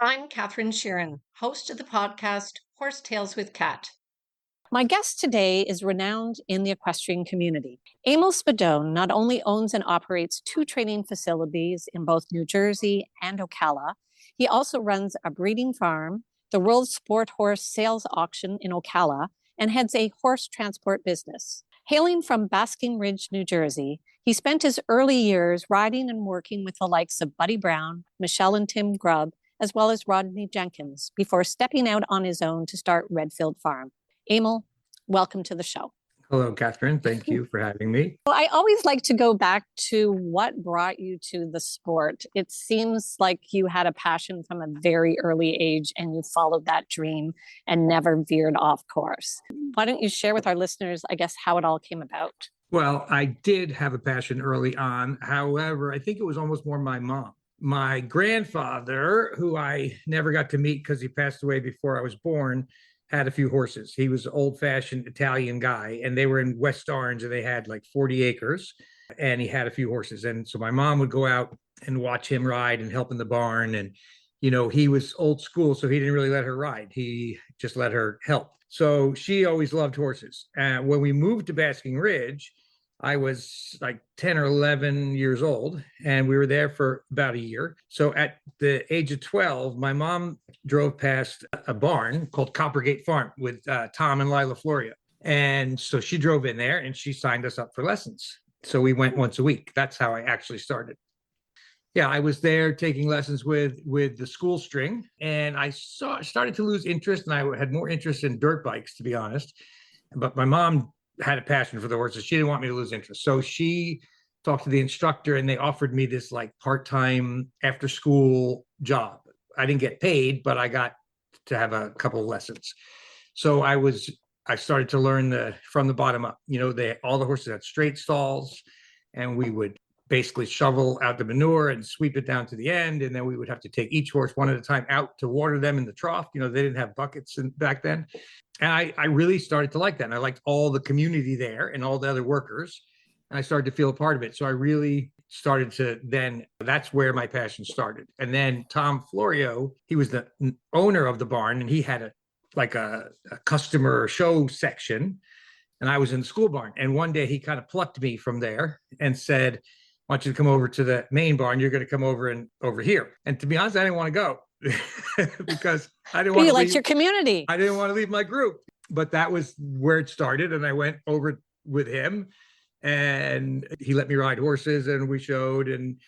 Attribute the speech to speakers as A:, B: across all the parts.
A: I'm Catherine Sheeran, host of the podcast Horse Tales with Cat.
B: My guest today is renowned in the equestrian community. Emil Spadone not only owns and operates two training facilities in both New Jersey and Ocala, he also runs a breeding farm, the World Sport Horse Sales Auction in Ocala, and heads a horse transport business. Hailing from Basking Ridge, New Jersey, he spent his early years riding and working with the likes of Buddy Brown, Michelle and Tim Grubb, as well as Rodney Jenkins, before stepping out on his own to start Redfield Farm. Emil, welcome to the show.
C: Hello, Catherine. Thank you for having me.
B: Well, I always like to go back to what brought you to the sport. It seems like you had a passion from a very early age and you followed that dream and never veered off course. Why don't you share with our listeners, I guess, how it all came about?
C: Well, I did have a passion early on. However, I think it was almost more my mom. My grandfather, who I never got to meet because he passed away before I was born, had a few horses. He was an old-fashioned Italian guy, and they were in West Orange, and they had like 40 acres, and he had a few horses. And so my mom would go out and watch him ride and help in the barn. And, you know, he was old school, so he didn't really let her ride. He just let her help. So she always loved horses. And when we moved to Basking Ridge, I was like 10 or 11 years old, and we were there for about a year. So at the age of 12, my mom drove past a barn called Coppergate Farm with Tom and Lila Florio. And so she drove in there and she signed us up for lessons. So we went once a week. That's how I actually started. Yeah, I was there taking lessons with the school string, and I started to lose interest, and I had more interest in dirt bikes, to be honest. But my mom had a passion for the horses. She didn't want me to lose interest. So she talked to the instructor and they offered me this like part-time after school job. I didn't get paid, but I got to have a couple of lessons. So I started to learn from the bottom up. You know, all the horses had straight stalls, and we would basically shovel out the manure and sweep it down to the end. And then we would have to take each horse one at a time out to water them in the trough. You know, they didn't have buckets back then. And I really started to like that. And I liked all the community there and all the other workers. And I started to feel a part of it. So I really started to that's where my passion started. And then Tom Florio, he was the owner of the barn, and he had a customer show section. And I was in the school barn. And one day he kind of plucked me from there and said, I want you to come over to the main barn. You're going to come over here. And to be honest, I didn't want to go because I didn't want to
B: leave your community.
C: I didn't want to leave my group, but that was where it started. And I went over with him, and he let me ride horses, and we showed. And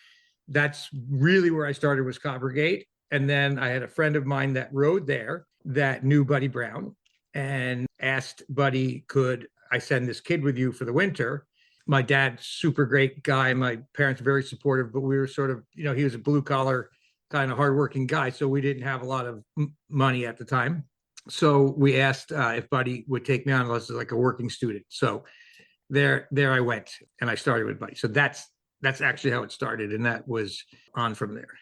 C: that's really where I started, was Coppergate. And then I had a friend of mine that rode there that knew Buddy Brown, and asked Buddy, could I send this kid with you for the winter? My dad, super great guy. My parents very supportive, but we were sort of, you know, he was a blue collar kind of hardworking guy. So we didn't have a lot of money at the time. So we asked if Buddy would take me on as like a working student. So there I went, and I started with Buddy. So that's actually how it started. And that was on from there.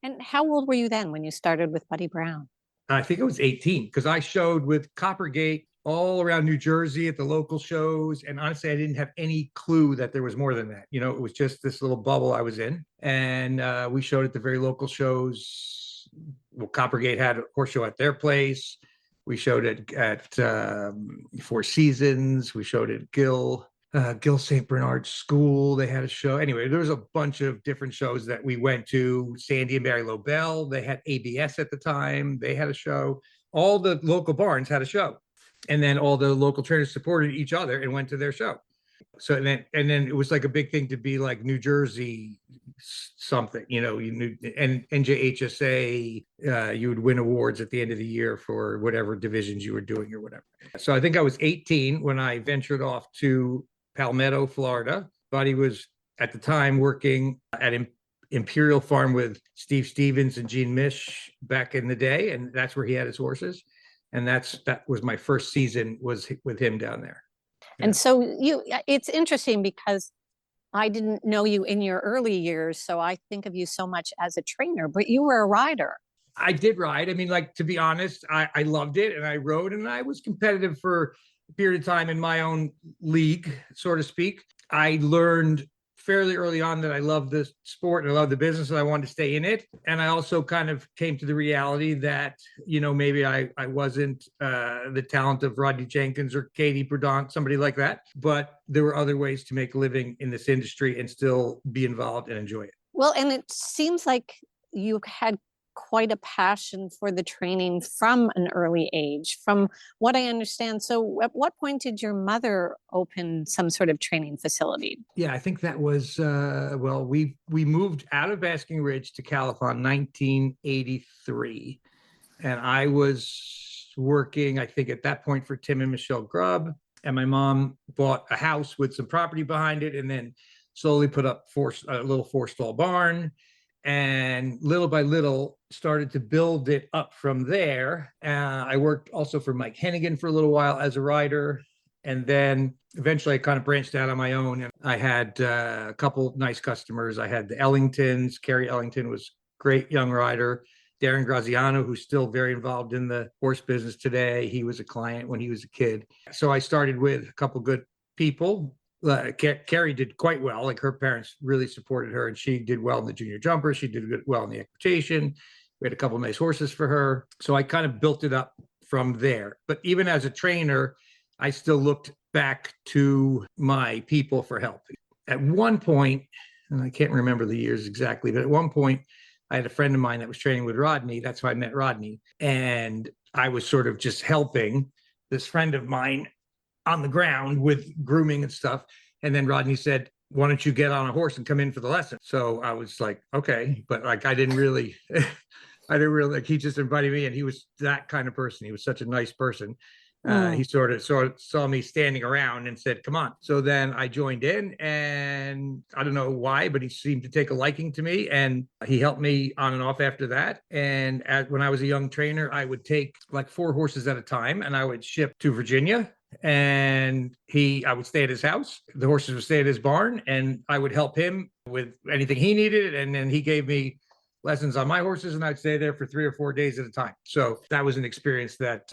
B: And how old were you then when you started with Buddy Brown?
C: I think I was 18, because I showed with Coppergate all around New Jersey at the local shows. And honestly, I didn't have any clue that there was more than that. You know, it was just this little bubble I was in. And we showed at the very local shows. Well, Coppergate had a horse show at their place. We showed it at Four Seasons. We showed it at Gill St. Bernard School. They had a show. Anyway, there was a bunch of different shows that we went to. Sandy and Barry Lobel, they had ABS at the time. They had a show. All the local barns had a show. And then all the local trainers supported each other and went to their show. So and then it was like a big thing to be like New Jersey something, you know, you knew, and NJHSA, you would win awards at the end of the year for whatever divisions you were doing or whatever. So I think I was 18 when I ventured off to Palmetto, Florida. Buddy was at the time working at Imperial Farm with Steve Stevens and Gene Mish back in the day. And that's where he had his horses. And that was my first season, was with him down there.
B: And so it's interesting because I didn't know you in your early years, so I think of you so much as a trainer, but you were a rider.
C: I did ride. I mean, like, to be honest, I loved it, and I rode, and I was competitive for a period of time in my own league, so to speak. I learned fairly early on that I loved the sport and I loved the business and I wanted to stay in it. And I also kind of came to the reality that, maybe I wasn't the talent of Rodney Jenkins or Katie Bourdon, somebody like that. But there were other ways to make a living in this industry and still be involved and enjoy it.
B: Well, and it seems like you had quite a passion for the training from an early age, from what I understand. So at what point did your mother open some sort of training facility?
C: Yeah, I think that was, we moved out of Basking Ridge to Califon 1983. And I was working, I think at that point, for Tim and Michelle Grubb. And my mom bought a house with some property behind it and then slowly put up a little 4-stall barn. And little by little started to build it up from there. I worked also for Mike Hennigan for a little while as a rider. And then eventually I kind of branched out on my own. And I had a couple nice customers. I had the Ellingtons. Kerry Ellington was a great young rider. Darren Graziano, who's still very involved in the horse business today. He was a client when he was a kid. So I started with a couple good people. Carrie did quite well. Like, her parents really supported her, and she did well in the junior jumper. She did well in the equitation. We had a couple of nice horses for her. So I kind of built it up from there. But even as a trainer, I still looked back to my people for help. At one point, and I can't remember the years exactly, but at one point, I had a friend of mine that was training with Rodney. That's how I met Rodney. And I was sort of just helping this friend of mine on the ground with grooming and stuff. And then Rodney said, why don't you get on a horse and come in for the lesson? So I was like, okay. But like, I didn't really, like, he just invited me, and he was that kind of person. He was such a nice person. He sort of saw me standing around and said, come on. So then I joined in, and I don't know why, but he seemed to take a liking to me, and he helped me on and off after that. And when I was a young trainer, I would take like 4 horses at a time, and I would ship to Virginia. And I would stay at his house. The horses would stay at his barn, and I would help him with anything he needed. And then he gave me lessons on my horses, and I'd stay there for 3 or 4 days at a time. So that was an experience that,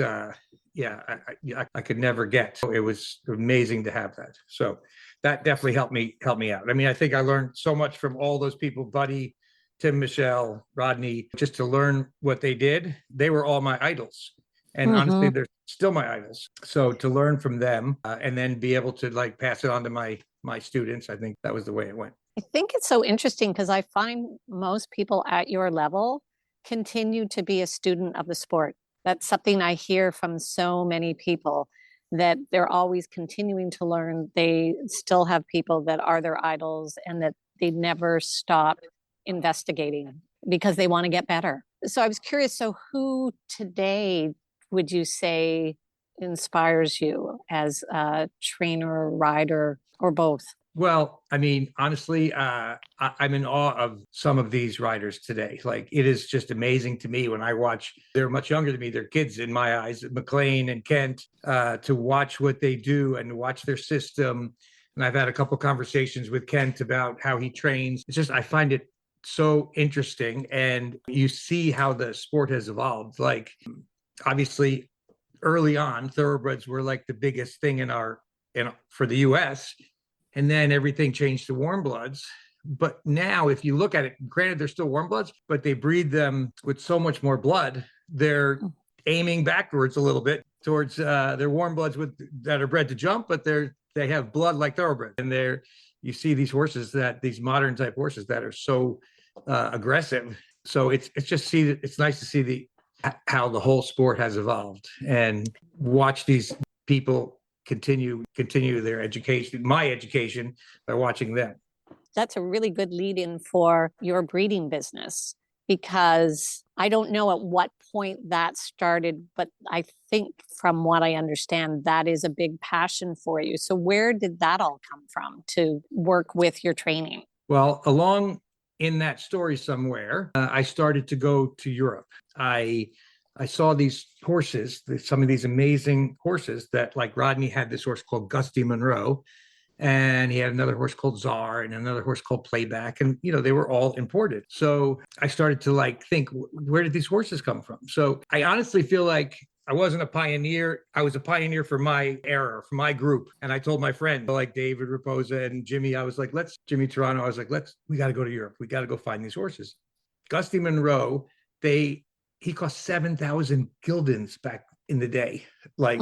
C: I could never get. It was amazing to have that. So that definitely helped me out. I mean, I think I learned so much from all those people, Buddy, Tim, Michelle, Rodney, just to learn what they did. They were all my idols. And honestly, they're still my idols. So to learn from them and then be able to like pass it on to my students, I think that was the way it went.
B: I think it's so interesting because I find most people at your level continue to be a student of the sport. That's something I hear from so many people, that they're always continuing to learn. They still have people that are their idols, and that they never stop investigating because they want to get better. So I was curious, so who today would you say inspires you as a trainer, rider, or both?
C: Well, I mean, honestly, I'm in awe of some of these riders today. Like, it is just amazing to me when I watch. They're much younger than me. They're kids in my eyes, McLean and Kent, to watch what they do and watch their system. And I've had a couple conversations with Kent about how he trains. It's just, I find it so interesting. And you see how the sport has evolved. Like, obviously, early on, thoroughbreds were like the biggest thing for the US. And then everything changed to warm bloods. But now, if you look at it, granted, they're still warm bloods, but they breed them with so much more blood. They're aiming backwards a little bit towards their warm bloods that are bred to jump, but they have blood like thoroughbreds. And you see these horses, these modern type horses that are so aggressive. So it's nice to see how the whole sport has evolved, and watch these people continue their education, my education, by watching them.
B: That's a really good lead in for your breeding business, because I don't know at what point that started, but I think from what I understand, that is a big passion for you. So where did that all come from to work with your training?
C: Well, along in that story somewhere, I started to go to Europe. I saw these horses, some of these amazing horses that, like, Rodney had this horse called Gusty Monroe, and he had another horse called Czar and another horse called Playback. And, they were all imported. So I started to think, where did these horses come from? So I honestly feel like I wasn't a pioneer. I was a pioneer for my era, for my group. And I told my friend, like David Raposa and Jimmy, I was like, Jimmy Toronto, I was like, we got to go to Europe. We got to go find these horses. Gusty Monroe, he cost 7,000 guildens back in the day. Like,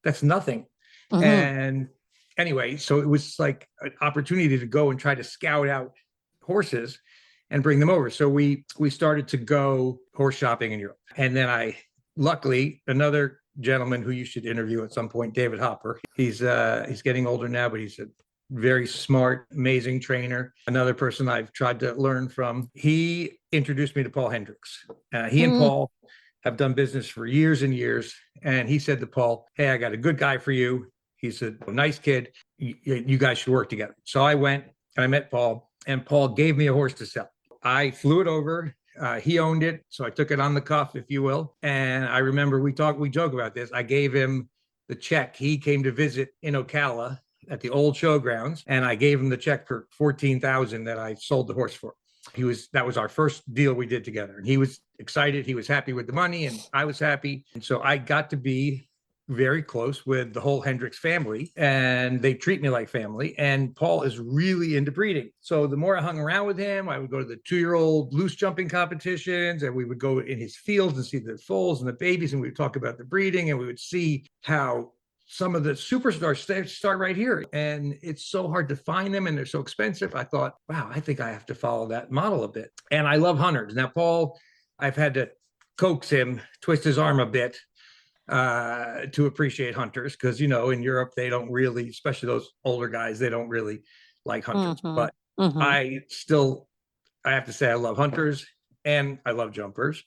C: that's nothing. And anyway, so it was like an opportunity to go and try to scout out horses and bring them over. So we started to go horse shopping in Europe. And then luckily, another gentleman who you should interview at some point, David Hopper. He's getting older now, but he's a very smart, amazing trainer. Another person I've tried to learn from. He introduced me to Paul Hendricks. He and Paul have done business for years and years. And he said to Paul, hey, I got a good guy for you. He's a nice kid. You guys should work together. So I went and I met Paul, and Paul gave me a horse to sell. I flew it over. He owned it. So I took it on the cuff, if you will. And I remember we joke about this. I gave him the check. He came to visit in Ocala at the old showgrounds, and I gave him the check for $14,000 that I sold the horse for. That was our first deal we did together. And he was excited. He was happy with the money, and I was happy. And so I got to be very close with the whole Hendricks family, and they treat me like family. And Paul is really into breeding. So the more I hung around with him, I would go to the 2-year-old loose jumping competitions, and we would go in his fields and see the foals and the babies, and we would talk about the breeding, and we would see how some of the superstars start right here. And it's so hard to find them, and they're so expensive. I thought, wow, I think I have to follow that model a bit. And I love hunters. Now, Paul, I've had to coax him, twist his arm a bit to appreciate hunters, because, in Europe, they don't really, especially those older guys, they don't really like hunters. But I have to say I love hunters and I love jumpers.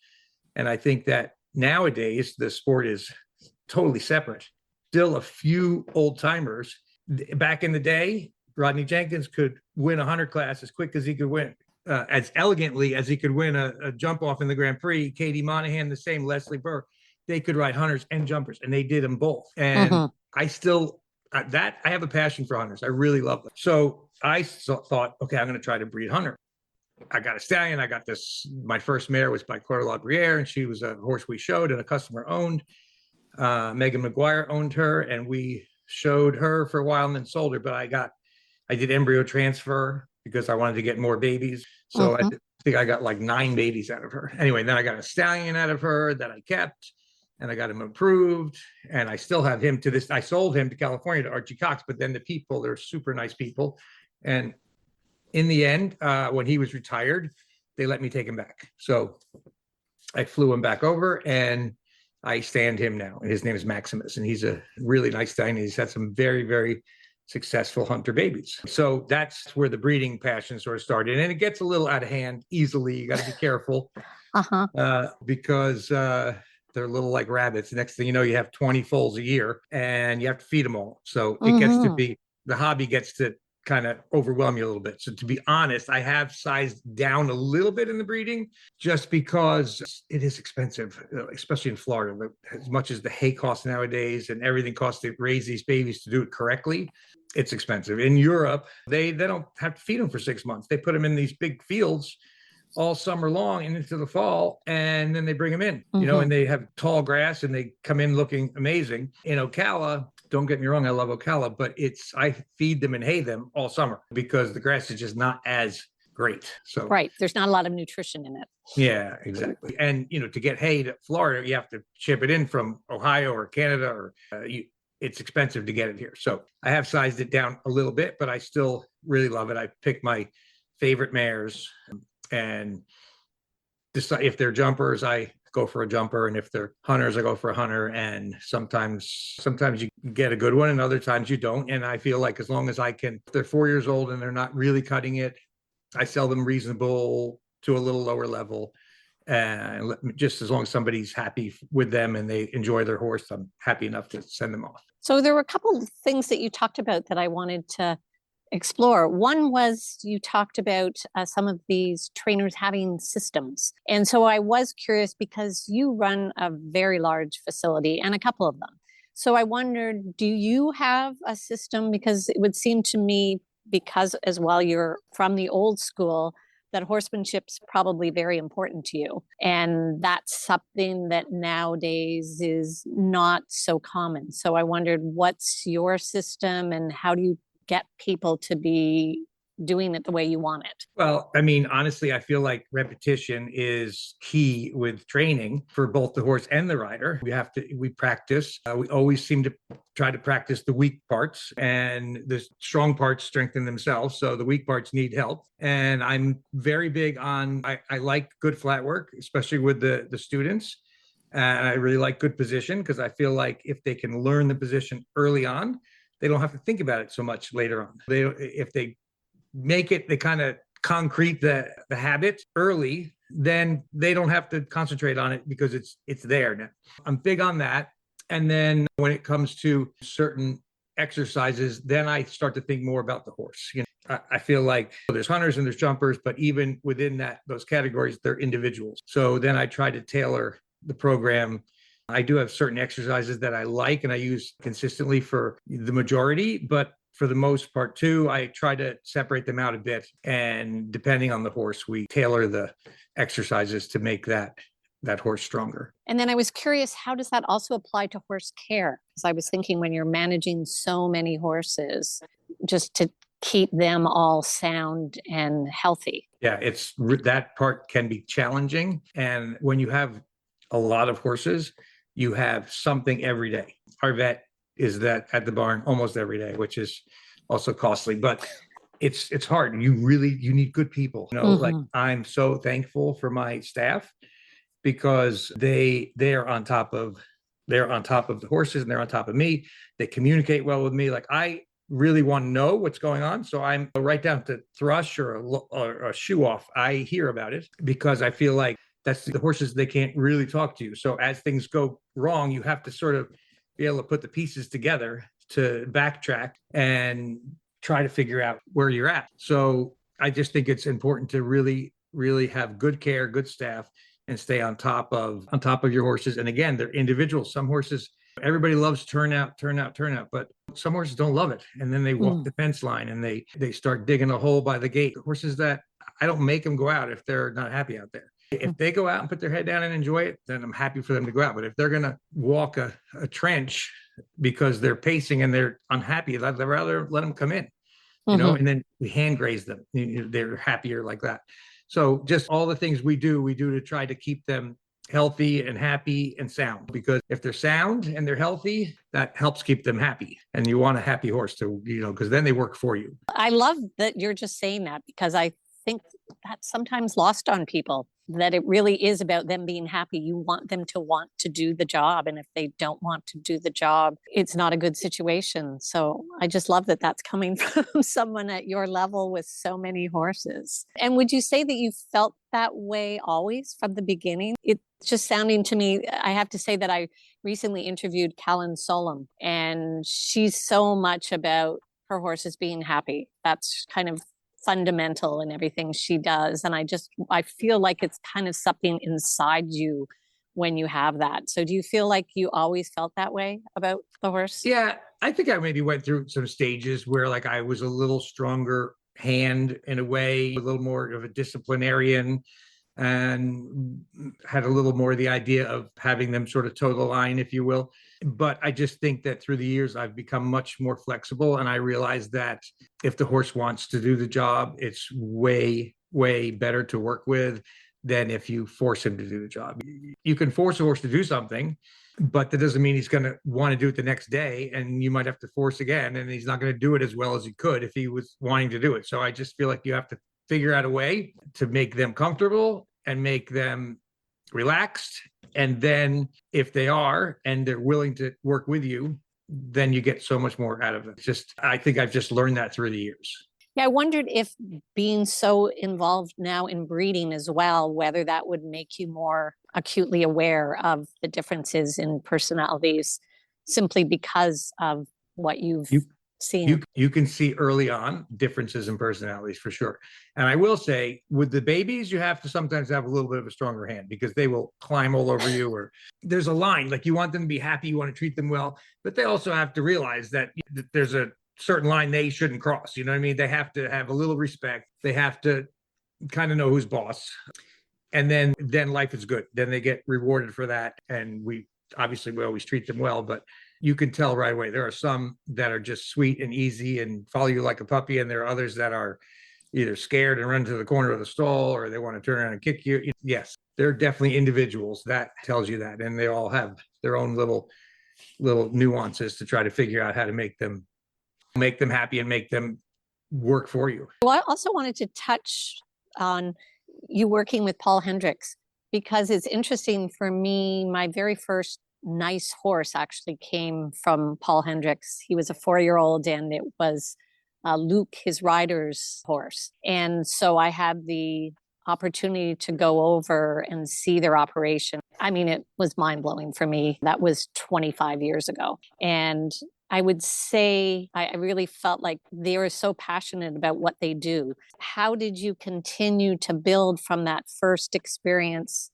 C: And I think that nowadays the sport is totally separate. Still a few old timers. Back in the day, Rodney Jenkins could win a hunter class as quick as he could win, as elegantly as he could win a jump off in the Grand Prix. Katie Monahan, the same, Leslie Burr. They could ride hunters and jumpers, and they did them both. And I still, I have a passion for hunters. I really love them. So I thought, okay, I'm going to try to breed hunter. I got a stallion. I got this. My first mare was by Claire LaBriere, and she was a horse we showed and a customer owned. Megan McGuire owned her, and we showed her for a while and then sold her. But I did embryo transfer because I wanted to get more babies. So I think I got like 9 babies out of her. Anyway, then I got a stallion out of her that I kept, and I got him approved, and I still have him to this. I sold him to California to Archie Cox, but then the people, they're super nice people. And in the end, when he was retired, they let me take him back. So I flew him back over, and I stand him now. And his name is Maximus, and he's a really nice stallion. He's had some very, very successful hunter babies. So that's where the breeding passion sort of started. And it gets a little out of hand easily. You got to be careful because they're little like rabbits. Next thing you know, you have 20 foals a year, and you have to feed them all. So it gets to be, the hobby gets to kind of overwhelm you a little bit. So to be honest, I have sized down a little bit in the breeding just because it is expensive, especially in Florida. As much as the hay costs nowadays and everything costs to raise these babies to do it correctly, it's expensive. In Europe, they don't have to feed them for 6 months. They put them in these big fields all summer long and into the fall, and then they bring them in, and they have tall grass, and they come in looking amazing. In Ocala, don't get me wrong, I love Ocala, but I feed them and hay them all summer because the grass is just not as great. So
B: there's not a lot of nutrition in it.
C: Yeah, exactly. And to get hay to Florida, you have to ship it in from Ohio or Canada, or it's expensive to get it here. So I have sized it down a little bit, but I still really love it. I picked my favorite mares, and decide if they're jumpers, I go for a jumper, and if they're hunters, I go for a hunter. And sometimes you get a good one, and other times you don't. And I feel like as long as if they're 4 years old and they're not really cutting it, I sell them reasonable to a little lower level. And just as long as somebody's happy with them and they enjoy their horse, I'm happy enough to send them off.
B: So there were a couple of things that you talked about that I wanted to explore. One was you talked about some of these trainers having systems. And so I was curious because you run a very large facility and a couple of them. So I wondered, do you have a system? Because it would seem to me, because as well you're from the old school, that horsemanship's probably very important to you. And that's something that nowadays is not so common. So I wondered, what's your system and how do you get people to be doing it the way you want it?
C: Well, I mean, honestly, I feel like repetition is key with training for both the horse and the rider. We practice. We always seem to try to practice the weak parts, and the strong parts strengthen themselves. So the weak parts need help. And I'm very big on, I like good flat work, especially with the students. And I really like good position because I feel like if they can learn the position early on, they don't have to think about it so much later on. If they make it, they kind of concrete the habit early, then they don't have to concentrate on it because it's there now. I'm big on that. And then when it comes to certain exercises, then I start to think more about the horse. I feel like there's hunters and there's jumpers, but even within those categories, they're individuals. So then I try to tailor the program. I do have certain exercises that I like and I use consistently for the majority, but for the most part too, I try to separate them out a bit. And depending on the horse, we tailor the exercises to make that horse stronger.
B: And then I was curious, how does that also apply to horse care? Because I was thinking when you're managing so many horses, just to keep them all sound and healthy.
C: Yeah, that part can be challenging. And when you have a lot of horses, you have something every day. Our vet is that at the barn almost every day, which is also costly, but it's hard. You need good people. Like I'm so thankful for my staff because they are on top of the horses and they're on top of me. They communicate well with me. Like I really want to know what's going on. So I'm right down to thrush or a shoe off. I hear about it because I feel like that's the horses, they can't really talk to you. So as things go wrong, you have to sort of be able to put the pieces together to backtrack and try to figure out where you're at. So I just think it's important to really, really have good care, good staff, and stay on top of your horses. And again, they're individuals. Some horses, everybody loves turnout, but some horses don't love it. And then they walk the fence line and they start digging a hole by the gate. Horses that I don't make them go out if they're not happy out there. If they go out and put their head down and enjoy it, then I'm happy for them to go out. But if they're going to walk a trench because they're pacing and they're unhappy, I'd rather let them come in, and then we hand graze them. They're happier like that. So just all the things we do to try to keep them healthy and happy and sound, because if they're sound and they're healthy, that helps keep them happy. And you want a happy horse to, because then they work for you.
B: I love that you're just saying that, because I think that's sometimes lost on people, that it really is about them being happy. You want them to want to do the job. And if they don't want to do the job, it's not a good situation. So I just love that that's coming from someone at your level with so many horses. And would you say that you felt that way always from the beginning? It's just sounding to me, I have to say that I recently interviewed Cullen Drescher, and she's so much about her horses being happy. That's kind of fundamental in everything she does. And I feel like it's kind of something inside you when you have that. So do you feel like you always felt that way about the horse?
C: Yeah, I think I maybe went through some stages where like I was a little stronger hand in a way, a little more of a disciplinarian, and had a little more the idea of having them sort of toe the line, if you will. But I just think that through the years, I've become much more flexible. And I realized that if the horse wants to do the job, it's way, way better to work with than if you force him to do the job. You can force a horse to do something, but that doesn't mean he's going to want to do it the next day. And you might have to force again, and he's not going to do it as well as he could if he was wanting to do it. So I just feel like you have to figure out a way to make them comfortable and make them relaxed. And then if they are, and they're willing to work with you, then you get so much more out of it. I think I've just learned that through the years.
B: Yeah, I wondered if being so involved now in breeding as well, whether that would make you more acutely aware of the differences in personalities simply because of what you've seen.
C: You can see early on differences in personalities for sure. And I will say with the babies, you have to sometimes have a little bit of a stronger hand because they will climb all over you, or there's a line, like you want them to be happy, you want to treat them well, but they also have to realize that there's a certain line they shouldn't cross. You know what I mean? They have to have a little respect. They have to kind of know who's boss. And then life is good. Then they get rewarded for that. And we always treat them well, but you can tell right away. There are some that are just sweet and easy and follow you like a puppy. And there are others that are either scared and run to the corner of the stall, or they want to turn around and kick you. Yes, they're definitely individuals. That tells you that. And they all have their own little nuances to try to figure out how to make them happy and make them work for you.
B: Well, I also wanted to touch on you working with Paul Hendricks, because it's interesting for me. My very first nice horse actually came from Paul Hendricks. He was a 4-year-old, and it was Luke, his rider's horse. And so I had the opportunity to go over and see their operation. I mean, it was mind-blowing for me. That was 25 years ago. And I would say I really felt like they were so passionate about what they do. How did you continue to build from that first experience,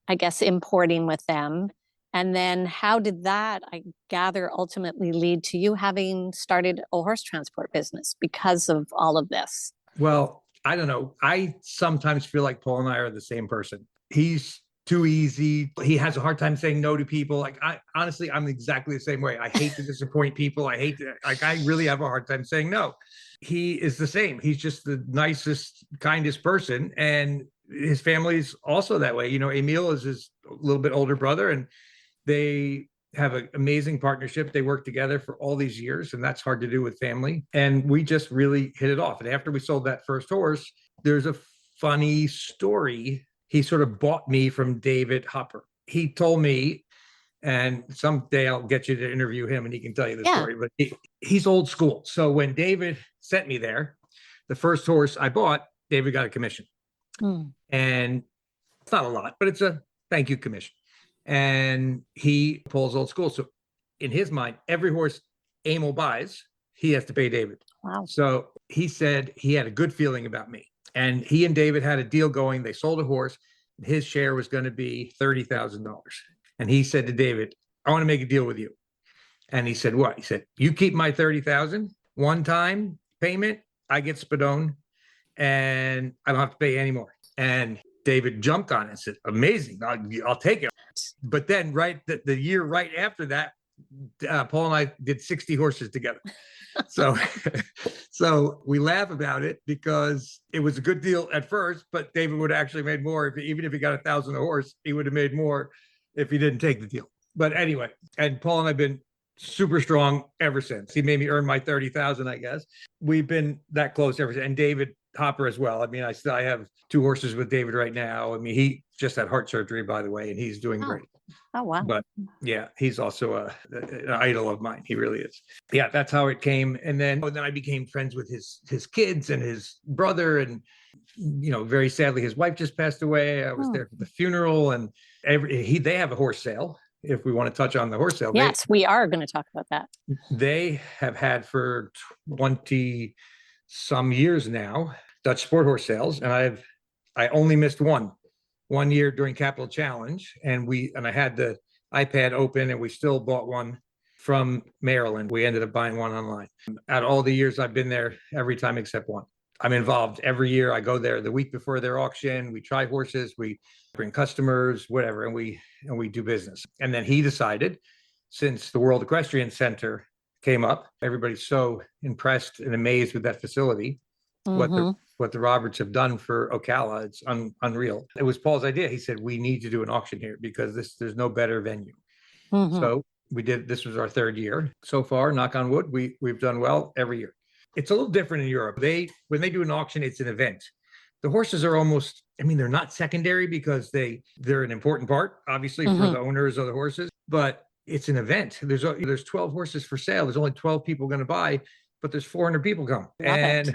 B: I guess, importing with them? And then how did that, I gather, ultimately lead to you having started a horse transport business because of all of this?
C: Well, I don't know. I sometimes feel like Paul and I are the same person. He's too easy. He has a hard time saying no to people. Like, honestly, I'm exactly the same way. I hate to disappoint people. I really have a hard time saying no. He is the same. He's just the nicest, kindest person. And his family's also that way. Emil is his little bit older brother, and they have an amazing partnership. They work together for all these years, and that's hard to do with family. And we just really hit it off. And after we sold that first horse, there's a funny story. He sort of bought me from David Hopper. He told me, and someday I'll get you to interview him and he can tell you the story, but he's old school. So when David sent me there, the first horse I bought, David got a commission. And it's not a lot, but it's a thank you commission. And he pulls old school. So in his mind, every horse Emil buys, he has to pay David.
B: Wow.
C: So he said he had a good feeling about me. And he and David had a deal going. They sold a horse. His share was going to be $30,000. And he said to David, I want to make a deal with you. And he said, what? He said, you keep my $30,000, one-time payment, I get Spadone, and I don't have to pay any more. And David jumped on it and said, amazing, I'll take it. But then the year right after that, Paul and I did 60 horses together. So we laugh about it because it was a good deal at first, but David would have actually made more. Even if he got 1,000 a horse, he would have made more if he didn't take the deal. But anyway, and Paul and I have been super strong ever since. He made me earn my 30,000, I guess. We've been that close ever since. And David Hopper as well. I mean, I have 2 horses with David right now. I mean, he just had heart surgery, by the way, and he's doing great.
B: Oh, wow.
C: But yeah, he's also an idol of mine. He really is. Yeah, that's how it came. And then I became friends with his kids and his brother. And, very sadly, his wife just passed away. I was there for the funeral, and they have a horse sale. If we want to touch on the horse sale.
B: Yes, we are going to talk about that.
C: They have had for 20 some years now, Dutch sport horse sales. And I only missed one year during Capital Challenge. And I had the iPad open, and we still bought one from Maryland. We ended up buying one online. Out of all the years I've been there, every time except one. I'm involved every year. I go there the week before their auction. We try horses, we bring customers, whatever, and we do business. And then he decided, since the World Equestrian Center came up, everybody's so impressed and amazed with that facility, what the Roberts have done for Ocala. It's unreal. It was Paul's idea. He said, we need to do an auction here because there's no better venue. So we did. This was our 3rd year so far. Knock on wood. We've done well every year. It's a little different in Europe. When they do an auction, it's an event. The horses are almost, they're not secondary because they're an important part, obviously, for the owners of the horses, but it's an event. There's 12 horses for sale. There's only 12 people going to buy, but there's 400 people come. And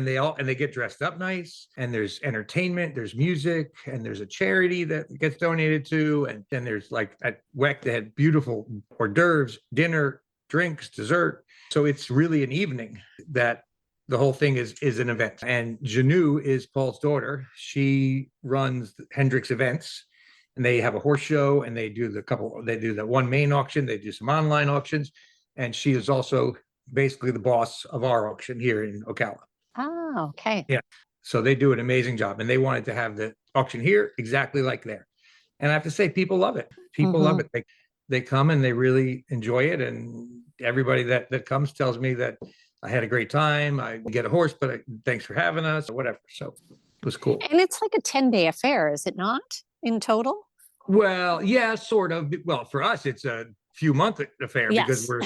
C: they get dressed up nice, and there's entertainment, there's music, and there's a charity that gets donated to. And then there's, like, at WEC, they had beautiful hors d'oeuvres, dinner, drinks, dessert. So it's really an evening that the whole thing is an event. And Janu is Paul's daughter. She runs Hendricks events, and they have a horse show, and they do the one main auction. They do some online auctions. And she is also basically the boss of our auction here in Ocala.
B: Oh, okay.
C: Yeah. So they do an amazing job, and they wanted to have the auction here exactly like there. And I have to say, people love it. People love it. They come and they really enjoy it. And everybody that comes tells me that I had a great time. I get a horse, but thanks for having us or whatever. So it was cool.
B: And it's like a 10-day affair, is it not, in total?
C: Well, yeah, sort of. Well, for us, it's a few month affair because we're,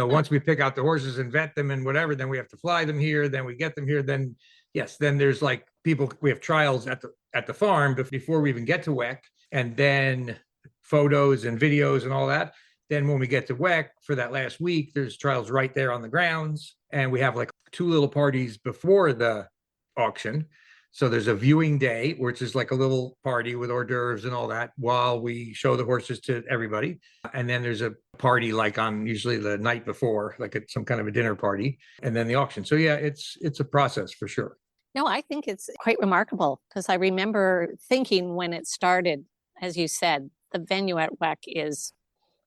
C: once we pick out the horses and vet them and whatever, then we have to fly them here. Then we get them here. Then, yes, then there's like we have trials at the farm before we even get to WEC, and then photos and videos and all that. Then when we get to WEC for that last week, there's trials right there on the grounds. And we have like 2 little parties before the auction. So there's a viewing day, which is like a little party with hors d'oeuvres and all that while we show the horses to everybody. And then there's a party like on usually the night before, like at some kind of a dinner party, and then the auction. So yeah, it's a process for sure.
B: No, I think it's quite remarkable because I remember thinking when it started, as you said, the venue at WEC is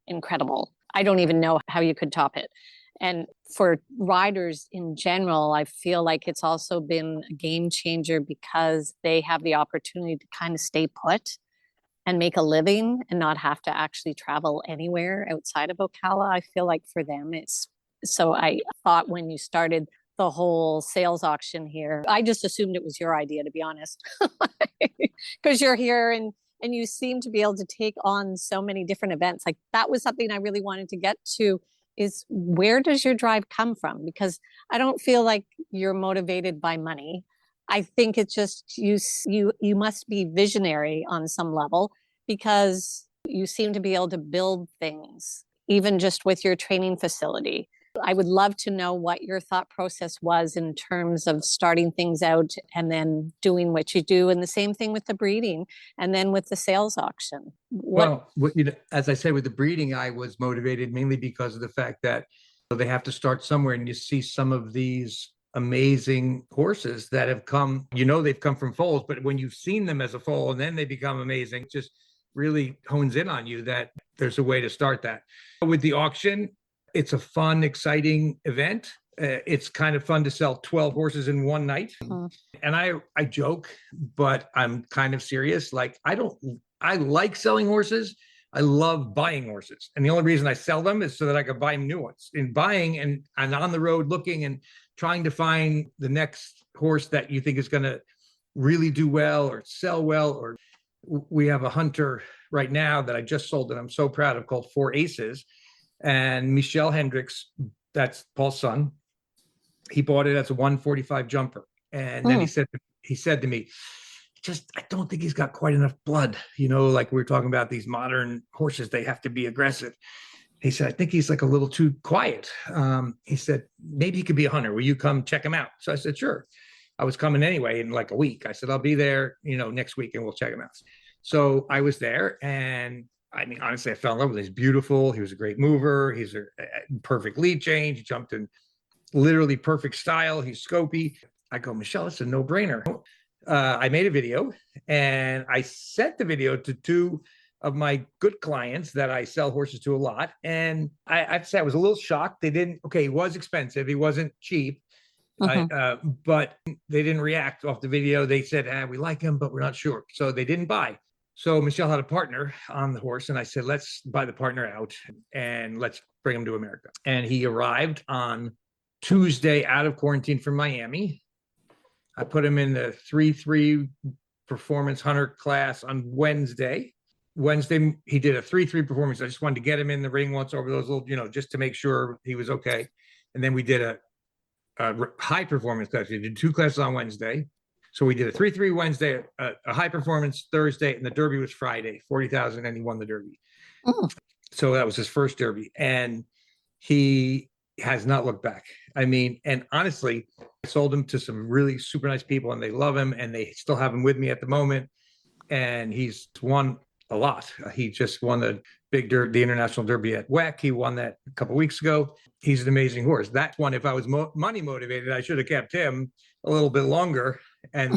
B: incredible. I don't even know how you could top it. And for riders in general, I feel like it's also been a game changer because they have the opportunity to kind of stay put and make a living and not have to actually travel anywhere outside of Ocala. I feel like for them, so I thought when you started the whole sales auction here, I just assumed it was your idea, to be honest, because you're here and you seem to be able to take on so many different events. Like that was something I really wanted to get to, is where does your drive come from? Because I don't feel like you're motivated by money. I think it's just you must be visionary on some level because you seem to be able to build things, even just with your training facility. I would love to know what your thought process was in terms of starting things out and then doing what you do. And the same thing with the breeding and then with the sales auction.
C: Well, as I said, with the breeding, I was motivated mainly because of the fact that they have to start somewhere, and you see some of these amazing horses that have come, they've come from foals, but when you've seen them as a foal and then they become amazing, it just really hones in on you that there's a way to start that. With the auction, it's a fun, exciting event. It's kind of fun to sell 12 horses in one night. And I joke, but I'm kind of serious. Like, I like selling horses. I love buying horses. And the only reason I sell them is so that I can buy new ones. In buying and on the road looking and trying to find the next horse that you think is going to really do well or sell well. Or we have a hunter right now that I just sold that I'm so proud of called Four Aces. And Michelle Hendricks, that's Paul's son, he bought it as a 145 jumper. And then he said to me, I don't think he's got quite enough blood. Like we were talking about these modern horses, they have to be aggressive. He said, I think he's like a little too quiet. He said, maybe he could be a hunter. Will you come check him out? So I said, sure. I was coming anyway in like a week. I said, I'll be there, next week and we'll check him out. So I was there, and I mean, honestly, I fell in love with him. He's beautiful. He was a great mover. He's a perfect lead change. He jumped in literally perfect style. He's scopy. I go, Michelle, it's a no-brainer. I made a video, and I sent the video to 2 of my good clients that I sell horses to a lot. And I have to say, I was a little shocked. He was expensive. He wasn't cheap, but they didn't react off the video. They said, we like him, but we're not sure. So they didn't buy. So Michelle had a partner on the horse, and I said, let's buy the partner out and let's bring him to America. And he arrived on Tuesday out of quarantine from Miami. I put him in the 3-3 performance hunter class on Wednesday. He did a 3-3 performance. I just wanted to get him in the ring once over those little, just to make sure he was okay. And then we did a high performance class. We did 2 classes on Wednesday. So we did a 3-3 Wednesday, a high performance Thursday, and the Derby was Friday, 40,000, and he won the Derby. So that was his first Derby, and he has not looked back. I mean, and honestly, I sold him to some really super nice people, and they love him, and they still have him with me at the moment. And he's won a lot. He just won the the International Derby at WEC. He won that a couple of weeks ago. He's an amazing horse. That's one, if I was money motivated, I should have kept him a little bit longer and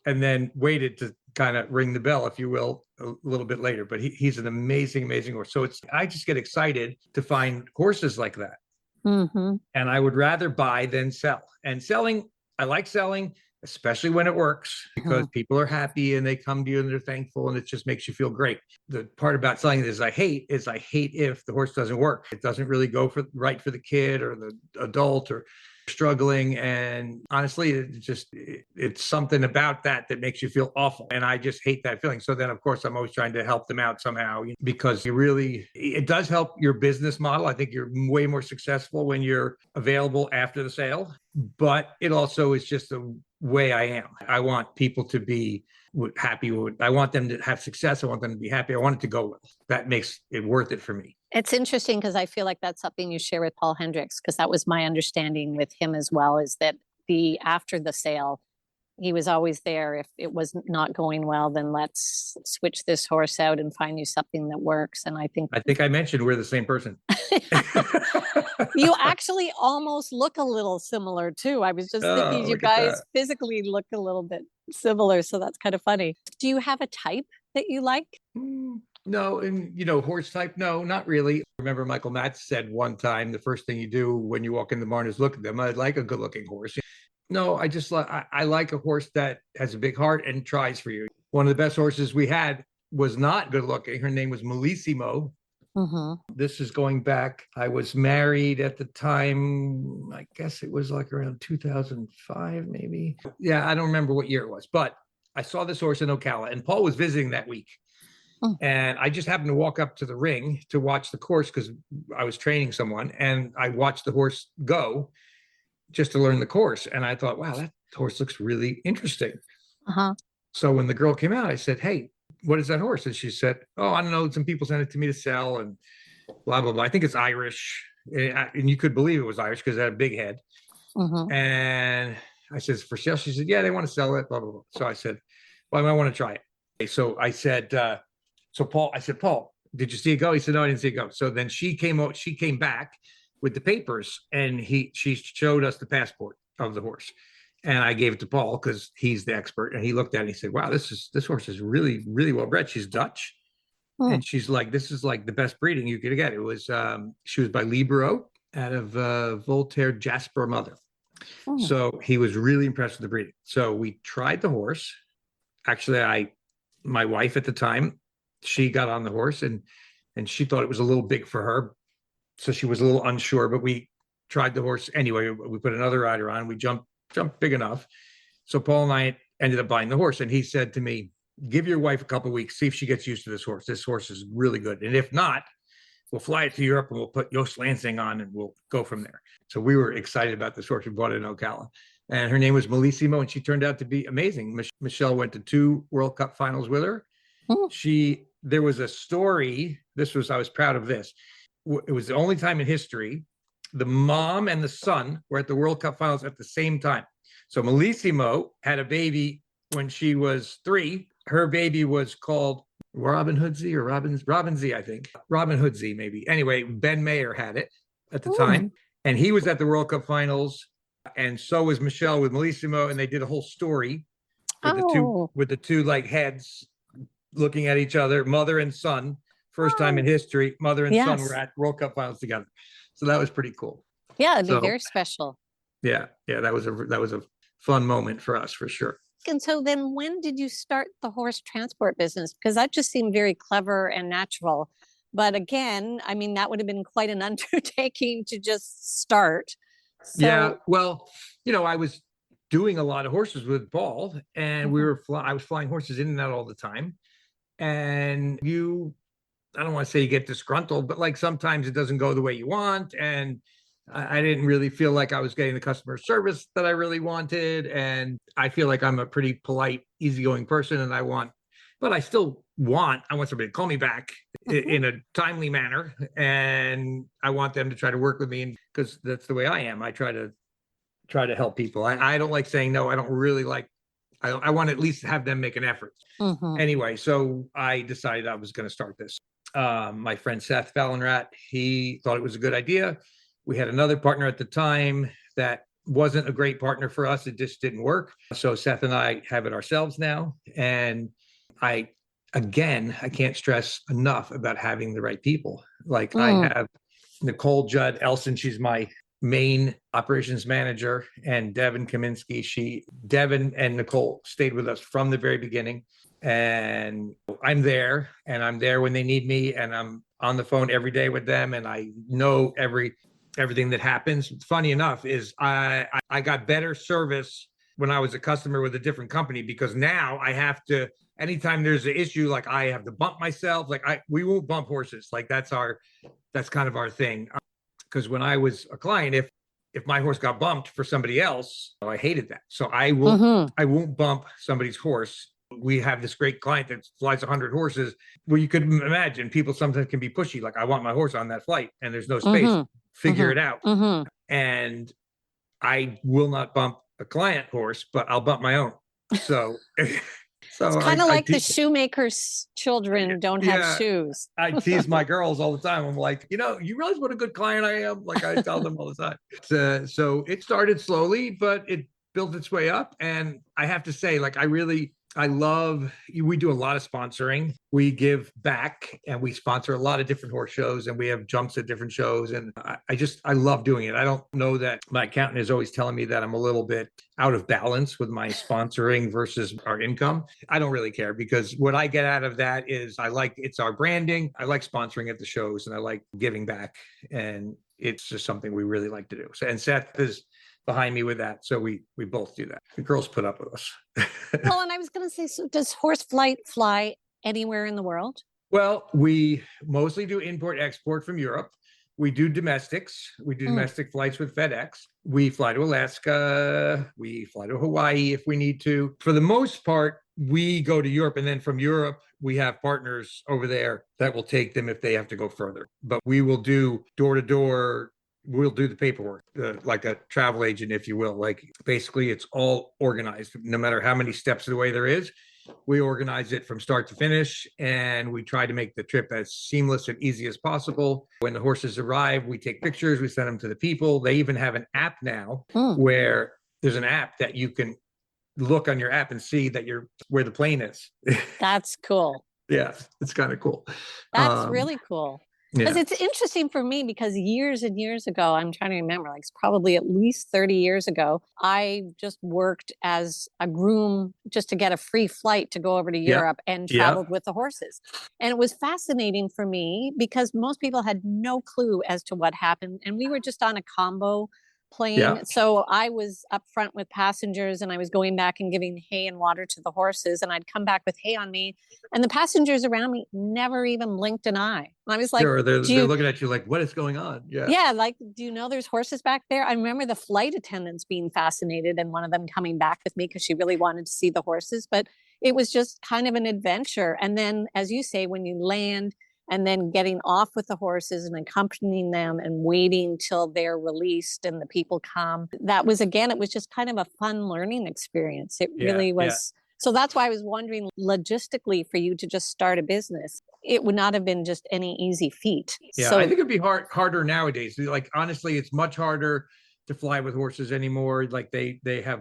C: then waited to kind of ring the bell, if you will, a little bit later. But he's an amazing, amazing horse. So I just get excited to find horses like that. And I would rather buy than sell. And selling, I like selling. especially when it works, because people are happy and they come to you and they're thankful and it just makes you feel great. The part about selling it I hate if the horse doesn't work. It doesn't really go right for the kid or the adult or struggling. And honestly, it's something about that makes you feel awful. And I just hate that feeling. So then, of course, I'm always trying to help them out somehow, because it does help your business model. I think you're way more successful when you're available after the sale, but it also is just the way I am. I want people to be happy. I want them to have success. I want them to be happy. I want it to go well. That makes it worth it for me.
B: It's interesting because I feel like that's something you share with Paul Hendricks, because that was my understanding with him as well, is that after the sale, he was always there. If it was not going well, then let's switch this horse out and find you something that works. And I think
C: I mentioned we're the same person.
B: You actually almost look a little similar too. I was just thinking you guys physically look a little bit similar. So that's kind of funny. Do you have a type that you like?
C: No, and horse type, no, not really. I remember Michael Matz said one time, the first thing you do when you walk in the barn is look at them. I like a good looking horse. No, I like a horse that has a big heart and tries for you. One of the best horses we had was not good looking. Her name was Melissimo. This is going back. I was married at the time. I guess it was like around 2005, maybe. Yeah, I don't remember what year it was, but I saw this horse in Ocala, and Paul was visiting that week. And I just happened to walk up to the ring to watch the course because I was training someone, and I watched the horse go just to learn the course. And I thought, wow, that horse looks really interesting. So when the girl came out, I said, hey, what is that horse? And she said, oh, I don't know. Some people sent it to me to sell and blah, blah, blah. I think it's Irish. And you could believe it was Irish because it had a big head. And I said, for sale? She said, yeah, they want to sell it, blah, blah, blah. So I said, well, I want to try it. Okay, so I said, Paul, did you see it go? He said, no, I didn't see it go. So then she came back with the papers, and she showed us the passport of the horse. And I gave it to Paul because he's the expert. And he looked at it and he said, wow, this horse is really, really well bred. She's Dutch. And she's like, this is like the best breeding you could get. It was, she was by Libero out of Voltaire Jasper Mother. So he was really impressed with the breeding. So we tried the horse. Actually, my wife at the time, she got on the horse and she thought it was a little big for her. So she was a little unsure, but we tried the horse anyway. We put another rider on. We jumped big enough. So Paul and I ended up buying the horse. And he said to me, give your wife a couple of weeks, see if she gets used to this horse. This horse is really good. And if not, we'll fly it to Europe and we'll put Joost Lansing on and we'll go from there. So we were excited about this horse. We bought it in Ocala. And her name was Melissimo, and she turned out to be amazing. Michelle went to 2 World Cup finals with her. There was a story. I was proud of this. It was the only time in history the mom and the son were at the World Cup finals at the same time. So Melissimo had a baby when she was 3. Her baby was called Robin Hoodsey or Robin Z, I think. Robin Hoodsey, maybe. Anyway, Ben Mayer had it at the time. And he was at the World Cup finals. And so was Michelle with Melissimo. And they did a whole story with the two like heads looking at each other, mother and son. First time in history, mother and son were at World Cup finals together. So that was pretty cool.
B: Yeah, it'd be very special.
C: Yeah, that was a fun moment for us, for sure.
B: And so then when did you start the horse transport business? Because that just seemed very clever and natural. But again, I mean, that would have been quite an undertaking to just start. So,
C: yeah, well, I was doing a lot of horses with Paul, and I was flying horses in and out all the time. And I don't want to say you get disgruntled, but like sometimes it doesn't go the way you want. And I didn't really feel like I was getting the customer service that I really wanted. And I feel like I'm a pretty polite, easygoing person. And I want somebody to call me back in a timely manner. And I want them to try to work with me, because that's the way I am. I try to help people. I don't like saying no. I don't really like, I want to at least have them make an effort. Anyway, so I decided I was going to start this. My friend Seth Fallenrat, he thought it was a good idea. We had another partner at the time that wasn't a great partner for us. It just didn't work. So Seth and I have it ourselves now. And I can't stress enough about having the right people. Like I have Nicole Judd Elson. She's my main operations manager, and Devin Kaminsky. Devin and Nicole stayed with us from the very beginning. And I'm there when they need me, and I'm on the phone every day with them, and I know everything that happens. Funny enough is I got better service when I was a customer with a different company, because now I have to, anytime there's an issue, like I have to bump myself, we won't bump horses. Like that's kind of our thing. Because when I was a client, if my horse got bumped for somebody else, I hated that. So I won't bump somebody's horse. We have this great client that flies 100 horses. Well, you could imagine people sometimes can be pushy. Like, I want my horse on that flight and there's no space. Figure it out. And I will not bump a client horse, but I'll bump my own. So
B: it's kind of like the shoemaker's children don't have shoes.
C: I tease my girls all the time. I'm like, you realize what a good client I am? Like, I tell them all the time. So it started slowly, but it built its way up. And I have to say, like, we do a lot of sponsoring. We give back and we sponsor a lot of different horse shows, and we have jumps at different shows. And I love doing it. I don't know that my accountant is always telling me that I'm a little bit out of balance with my sponsoring versus our income. I don't really care, because what I get out of that is it's our branding. I like sponsoring at the shows, and I like giving back. And it's just something we really like to do. So, and Seth is behind me with that. So we both do that. The girls put up with us.
B: Well, and I was going to say, so does horse fly anywhere in the world?
C: Well, we mostly do import export from Europe. We do domestics. We do domestic flights with FedEx. We fly to Alaska. We fly to Hawaii if we need to. For the most part, we go to Europe, and then from Europe, we have partners over there that will take them if they have to go further. But we will do door to door. We'll do the paperwork, like a travel agent, if you will. Like, basically, it's all organized. No matter how many steps of the way there is, we organize it from start to finish, and we try to make the trip as seamless and easy as possible. When the horses arrive, we take pictures, we send them to the people. They even have an app now where there's an app that you can look on your app and see that where the plane is.
B: That's cool.
C: Yeah, it's kind of cool.
B: That's really cool. Because it's interesting for me, because years and years ago, I'm trying to remember, like it's probably at least 30 years ago, I just worked as a groom just to get a free flight to go over to Europe and traveled with the horses. And it was fascinating for me because most people had no clue as to what happened. And we were just on a combo plane. Yeah. So I was up front with passengers, and I was going back and giving hay and water to the horses, and I'd come back with hay on me, and the passengers around me never even blinked an eye. And I was like,
C: sure, they're looking at you like, what is going on?
B: Yeah, like, do you know there's horses back there? I remember the flight attendants being fascinated, and one of them coming back with me because she really wanted to see the horses. But it was just kind of an adventure. And then, as you say, when you land, and then getting off with the horses and accompanying them and waiting till they're released and the people come. That was, again, it was just kind of a fun learning experience. It really was. Yeah. So that's why I was wondering, logistically, for you to just start a business, it would not have been just any easy feat.
C: Yeah, so I think it'd be harder nowadays. Like, honestly, it's much harder to fly with horses anymore. Like they have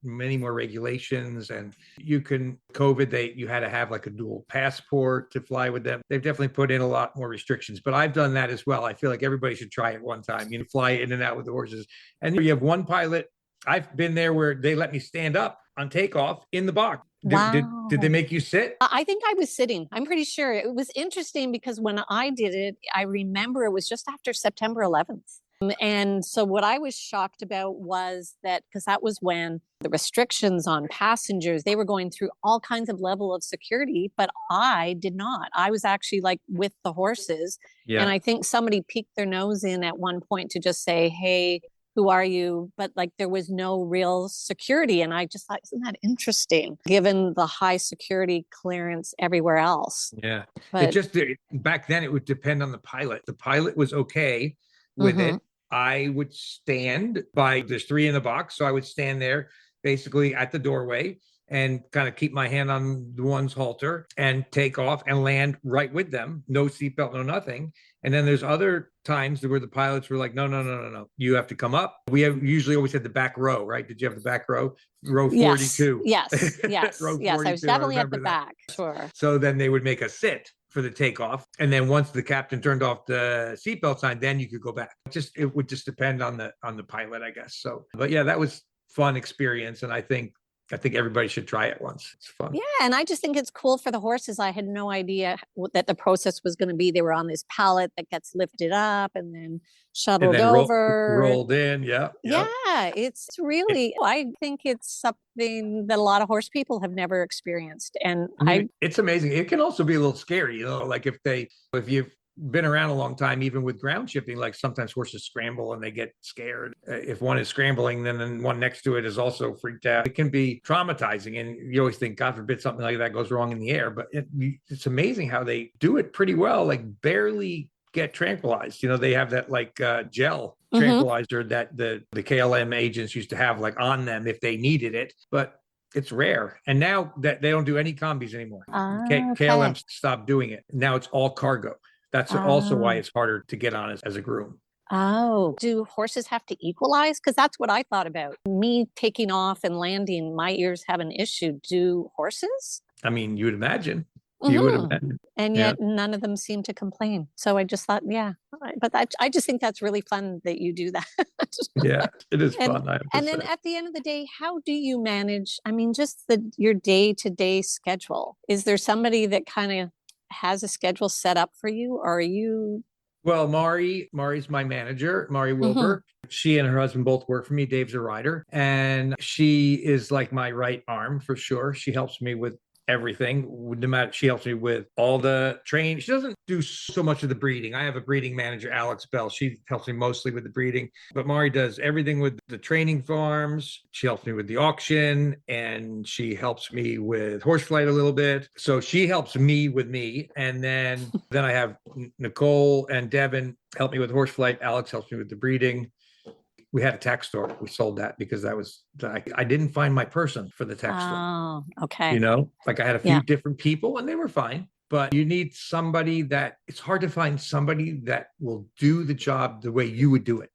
C: many more regulations, and you had to have like a dual passport to fly with them. They've definitely put in a lot more restrictions, but I've done that as well. I feel like everybody should try it one time, fly in and out with the horses. And you have one pilot. I've been there where they let me stand up on takeoff in the box.
B: Wow.
C: Did they make you sit?
B: I think I was sitting. I'm pretty sure. It was interesting because when I did it, I remember it was just after September 11th. And so what I was shocked about was that, because that was when the restrictions on passengers, they were going through all kinds of level of security, but I did not. I was actually like with the horses. Yeah. And I think somebody peeked their nose in at one point to just say, hey, who are you? But like there was no real security. And I just thought, isn't that interesting, given the high security clearance everywhere else?
C: Yeah. But back then it would depend on the pilot. The pilot was okay with it. I would stand there's 3 in the box. So I would stand there basically at the doorway and kind of keep my hand on the one's halter and take off and land right with them. No seatbelt, no nothing. And then there's other times where the pilots were like, no. You have to come up. We usually always had the back row, right? Did you have the back row? Row 42.
B: Yes.
C: Row 42,
B: I was definitely at the back. Sure.
C: So then they would make us sit for the takeoff. And then once the captain turned off the seatbelt sign, then you could go back. It would just depend on the pilot, I guess. So, but yeah, that was fun experience. And I think everybody should try it once. It's fun.
B: Yeah, and I just think it's cool for the horses. I had no idea that the process was going to be. They were on this pallet that gets lifted up and then shuttled over.
C: Rolled in. Yeah.
B: Yeah, it's really, I think it's something that a lot of horse people have never experienced. And
C: it's amazing. It can also be a little scary, like if you've been around a long time, even with ground shifting, like sometimes horses scramble and they get scared. If one is scrambling, then one next to it is also freaked out. It can be traumatizing. And you always think, God forbid, something like that goes wrong in the air. But it's amazing how they do it pretty well, like barely get tranquilized. They have that like gel tranquilizer that the KLM agents used to have like on them if they needed it. But it's rare. And now that they don't do any combis anymore. KLM stopped doing it. Now it's all cargo. That's also why it's harder to get on as a groom.
B: Oh, do horses have to equalize? Because that's what I thought about. Me taking off and landing, my ears have an issue. Do horses?
C: I mean, you would imagine. You would imagine.
B: And yet none of them seem to complain. So I just thought, but I just think that's really fun that you do that.
C: Yeah, it is fun.
B: And then at the end of the day, how do you manage, just your day-to-day schedule? Is there somebody that kind of has a schedule set up for you, or are you?
C: Well, Mari's my manager, Mari Wilbur. She and her husband both work for me. Dave's a rider, and she is like my right arm for sure. She helps me with everything. No matter, she helps me with all the training. She doesn't do so much of the breeding. I have a breeding manager, Alex Bell. She helps me mostly with the breeding, but Mari does everything with the training farms. She helps me with the auction, and she helps me with horse flight a little bit. So she helps me with me. And then I have Nicole and Devin help me with horse flight. Alex helps me with the breeding. We had a tack store. We sold that because I didn't find my person for the tack store.
B: Oh, okay.
C: Like I had a few different people and they were fine, but you need somebody it's hard to find somebody that will do the job the way you would do it.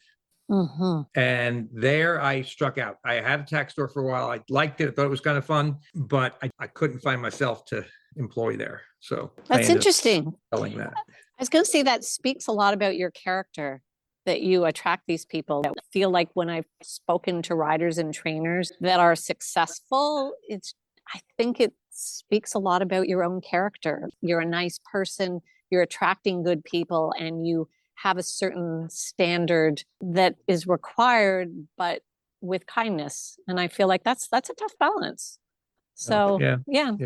C: And there I struck out. I had a tack store for a while. I liked it. I thought it was kind of fun, but I couldn't find myself to employ there. So
B: that's interesting.
C: Selling that.
B: I was going to say that speaks a lot about your character, that you attract these people. I feel like when I've spoken to riders and trainers that are successful, I think it speaks a lot about your own character. You're a nice person, you're attracting good people, and you have a certain standard that is required, but with kindness. And I feel like that's a tough balance. So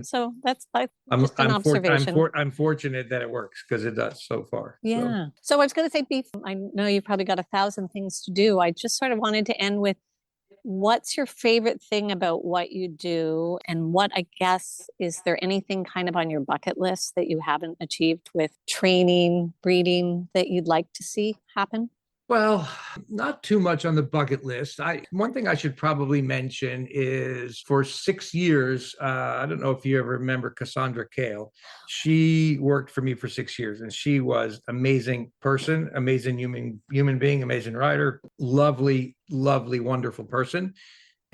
B: so that's just an observation.
C: I'm fortunate that it works because it does so far.
B: Yeah. So I was going to say, Beef, I know you've probably got 1,000 things to do. I just sort of wanted to end with, what's your favorite thing about what you do? And is there anything kind of on your bucket list that you haven't achieved with training, breeding, that you'd like to see happen?
C: Well, not too much on the bucket list. One thing I should probably mention is for 6 years, I don't know if you ever remember Cassandra Kale. She worked for me for 6 years, and she was amazing person, amazing human being, amazing rider, lovely, lovely, wonderful person.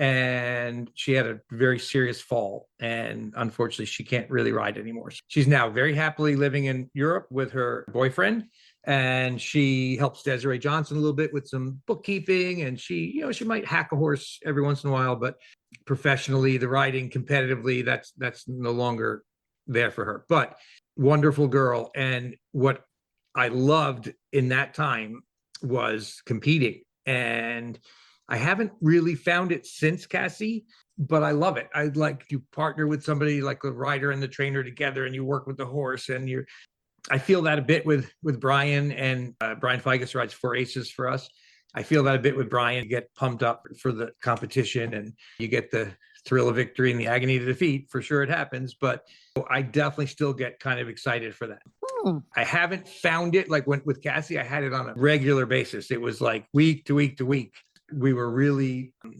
C: And she had a very serious fall, and unfortunately she can't really ride anymore. She's now very happily living in Europe with her boyfriend, and she helps Desiree Johnson a little bit with some bookkeeping, and she might hack a horse every once in a while, but professionally, the riding competitively, that's no longer there for her. But wonderful girl. And what I loved in that time was competing, and I haven't really found it since, Cassie, but I love it. I'd like you partner with somebody like the rider and the trainer together, and you work with the horse, and I feel that a bit with Brian, and Brian Figus rides 4 Aces for us. I feel that a bit with Brian. You get pumped up for the competition, and you get the thrill of victory and the agony of defeat. For sure it happens, but I definitely still get kind of excited for that. I haven't found it like with Cassie. I had it on a regular basis. It was like week to week to week.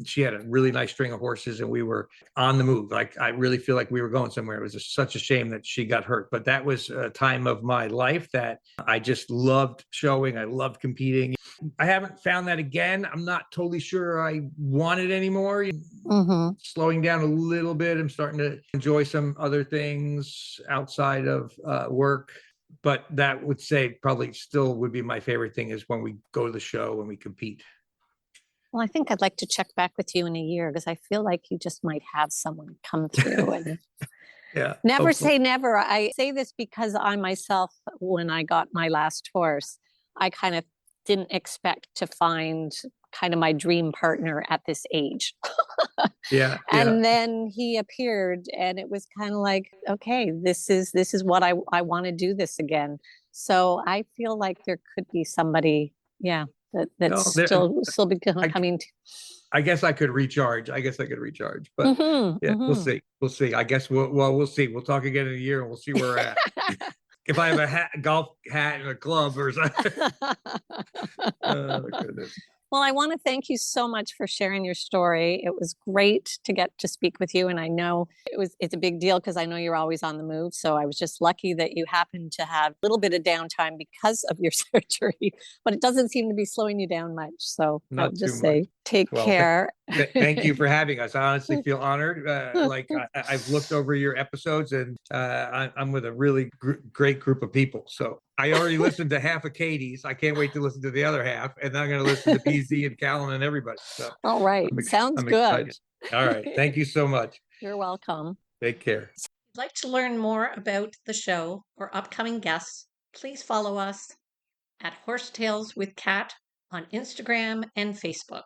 C: She had a really nice string of horses, and we were on the move. Like, I really feel like we were going somewhere. It was just such a shame that she got hurt, but that was a time of my life that I just loved showing. I loved competing. I haven't found that again. I'm not totally sure I want it anymore. Slowing down a little bit. I'm starting to enjoy some other things outside of work. but that would say probably still would be my favorite thing is when we go to the show and we compete.
B: Well, I think I'd like to check back with you in a year because I feel like you just might have someone come through and
C: Yeah.
B: never
C: hopefully.
B: say never. I say this because I myself, when I got my last horse, I kind of didn't expect to find kind of my dream partner at this age.
C: Yeah. Yeah.
B: And then he appeared and it was kind of like, okay, this is what I want to do this again. So I feel like there could be somebody, yeah, that's
C: No, there,
B: still
C: I,
B: coming.
C: I guess I could recharge. But yeah, we'll see. We'll see. I guess we'll see. We'll talk again in a year and we'll see where we're at. If I have a golf hat and a glove or something. Oh, goodness.
B: Well, I want to thank you so much for sharing your story. It was great to get to speak with you. And I know it's a big deal because I know you're always on the move. So I was just lucky that you happened to have a little bit of downtime because of your surgery, but it doesn't seem to be slowing you down much. So I'll just say, take care.
C: Thank you for having us. I honestly feel honored. I've looked over your episodes and I'm with a really great group of people. So I already listened to half of Katie's. I can't wait to listen to the other half. And then I'm going to listen to PZ and Callan and everybody. So
B: all right. Sounds good.
C: Excited. All right. Thank you so much.
B: You're welcome.
C: Take care.
A: If you'd like to learn more about the show or upcoming guests, please follow us at Horse Tales with Cat on Instagram and Facebook.